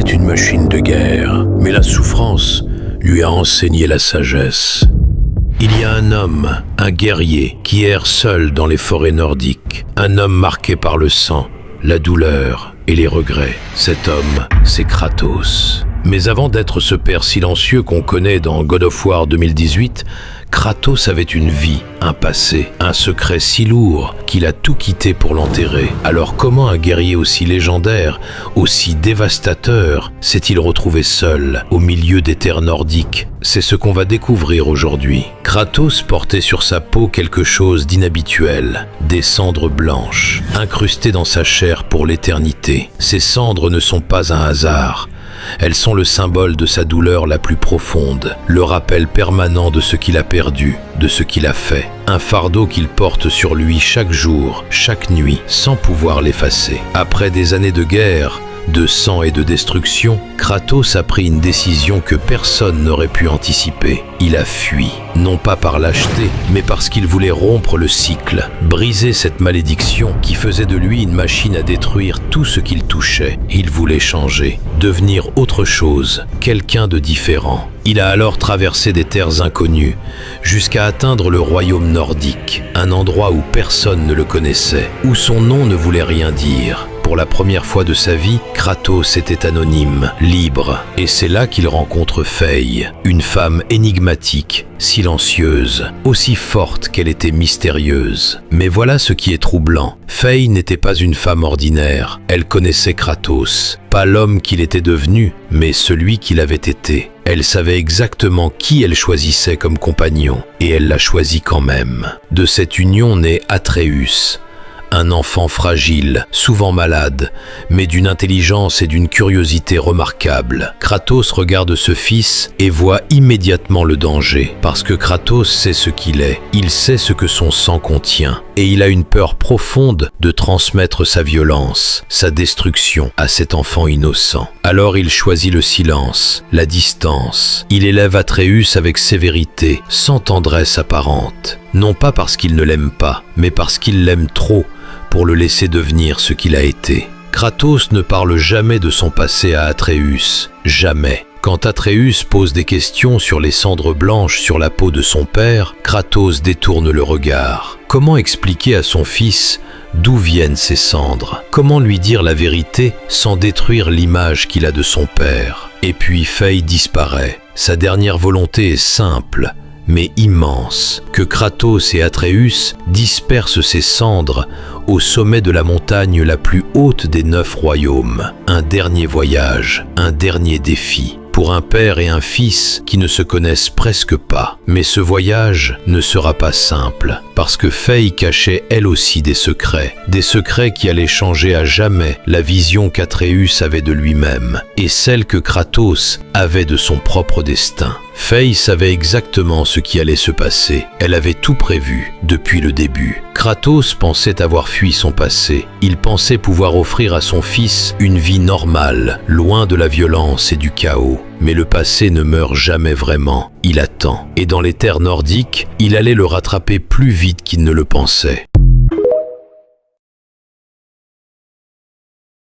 était une machine de guerre, mais la souffrance lui a enseigné la sagesse. Il y a un homme, un guerrier, qui erre seul dans les forêts nordiques. Un homme marqué par le sang, la douleur et les regrets. Cet homme, c'est Kratos. Mais avant d'être ce père silencieux qu'on connaît dans God of War 2018, Kratos avait une vie, un passé, un secret si lourd qu'il a tout quitté pour l'enterrer. Alors comment un guerrier aussi légendaire, aussi dévastateur, s'est-il retrouvé seul, au milieu des terres nordiques? C'est ce qu'on va découvrir aujourd'hui. Kratos portait sur sa peau quelque chose d'inhabituel, des cendres blanches, incrustées dans sa chair pour l'éternité. Ces cendres ne sont pas un hasard. Elles sont le symbole de sa douleur la plus profonde, le rappel permanent de ce qu'il a perdu, de ce qu'il a fait. Un fardeau qu'il porte sur lui chaque jour, chaque nuit, sans pouvoir l'effacer. Après des années de guerre, de sang et de destruction, Kratos a pris une décision que personne n'aurait pu anticiper. Il a fui, non pas par lâcheté, mais parce qu'il voulait rompre le cycle, briser cette malédiction qui faisait de lui une machine à détruire tout ce qu'il touchait. Il voulait changer, devenir autre chose, quelqu'un de différent. Il a alors traversé des terres inconnues, jusqu'à atteindre le royaume nordique, un endroit où personne ne le connaissait, où son nom ne voulait rien dire. Pour la première fois de sa vie, Kratos était anonyme, libre, et c'est là qu'il rencontre Faye, une femme énigmatique, silencieuse, aussi forte qu'elle était mystérieuse. Mais voilà ce qui est troublant. Faye n'était pas une femme ordinaire, elle connaissait Kratos, pas l'homme qu'il était devenu, mais celui qu'il avait été. Elle savait exactement qui elle choisissait comme compagnon, et elle l'a choisi quand même. De cette union naît Atreus, un enfant fragile, souvent malade, mais d'une intelligence et d'une curiosité remarquables. Kratos regarde ce fils et voit immédiatement le danger, parce que Kratos sait ce qu'il est, il sait ce que son sang contient, et il a une peur profonde de transmettre sa violence, sa destruction à cet enfant innocent. Alors il choisit le silence, la distance. Il élève Atreus avec sévérité, sans tendresse apparente. Non pas parce qu'il ne l'aime pas, mais parce qu'il l'aime trop pour le laisser devenir ce qu'il a été. Kratos ne parle jamais de son passé à Atreus, jamais. Quand Atreus pose des questions sur les cendres blanches sur la peau de son père, Kratos détourne le regard. Comment expliquer à son fils d'où viennent ces cendres? Comment lui dire la vérité sans détruire l'image qu'il a de son père? Et puis Faye disparaît. Sa dernière volonté est simple, mais immense, que Kratos et Atreus dispersent ces cendres au sommet de la montagne la plus haute des 9 royaumes. Un dernier voyage, un dernier défi, pour un père et un fils qui ne se connaissent presque pas. Mais ce voyage ne sera pas simple, parce que Faye cachait elle aussi des secrets qui allaient changer à jamais la vision qu'Atreus avait de lui-même, et celle que Kratos avait de son propre destin. Faye savait exactement ce qui allait se passer. Elle avait tout prévu depuis le début. Kratos pensait avoir fui son passé. Il pensait pouvoir offrir à son fils une vie normale, loin de la violence et du chaos. Mais le passé ne meurt jamais vraiment. Il attend. Et dans les terres nordiques, il allait le rattraper plus vite qu'il ne le pensait.